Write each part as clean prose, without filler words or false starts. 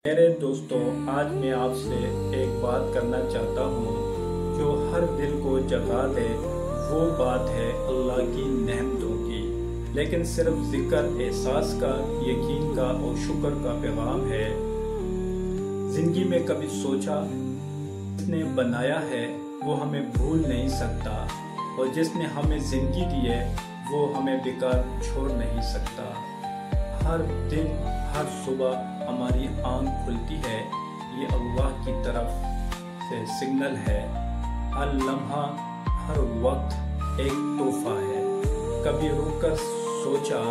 मेरे दोस्तों, आज मैं आपसे एक बात करना चाहता हूँ जो हर दिल को जगा दे। वो बात है अल्लाह की नेमतों की, लेकिन सिर्फ जिक्र एहसास का, यकीन का और शुक्र का पैगाम है। जिंदगी में कभी सोचा जिसने बनाया है वो हमें भूल नहीं सकता, और जिसने हमें जिंदगी दी है वो हमें बेकार छोड़ नहीं सकता। हर दिन हर सुबह हमारी आंख खुलती है, ये अल्लाह की तरफ से सिग्नल है। हर लम्हा हर वक्त एक तोहफा है। कभी रुककर सोचा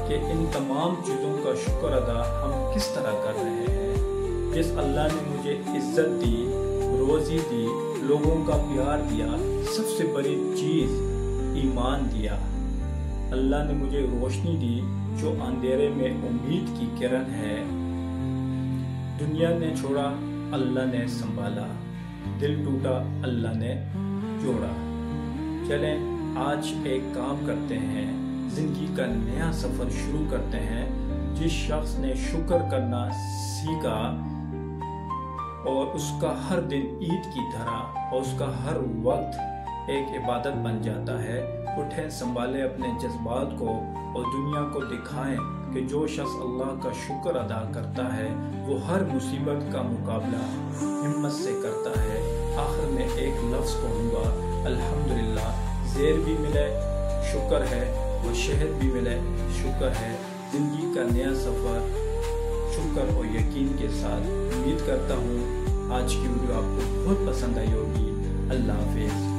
कि इन तमाम चीज़ों का शुक्र अदा हम किस तरह कर रहे हैं। जिस अल्लाह ने मुझे इज्जत दी, रोज़ी दी, लोगों का प्यार दिया, सबसे बड़ी चीज़ ईमान दिया। अल्लाह ने मुझे रोशनी दी जो अंधेरे में उम्मीद की किरण है। दुनिया ने छोड़ा, अल्लाह ने संभाला। दिल टूटा, अल्लाह ने जोड़ा। चलें आज एक काम करते हैं, जिंदगी का नया सफर शुरू करते हैं। जिस शख्स ने शुक्र करना सीखा और उसका हर दिन ईद की तरह और उसका हर वक्त एक इबादत बन जाता है, उठें, संभालें अपने जज्बात को और दुनिया को दिखाएं कि जो शख्स अल्लाह का शुक्र अदा करता है वो हर मुसीबत का मुकाबला हिम्मत से करता है। आखिर में एक लफ्ज़ कहूँगा, अल्हम्दुलिल्लाह। ज़ेर भी मिले शुक्र है, और शहद भी मिले शुक्र है। ज़िंदगी का नया सफ़र शुक्र और यकीन के साथ। उम्मीद करता हूँ आज की वीडियो आपको बहुत पसंद आई होगी। अल्लाह हाफ़िज़।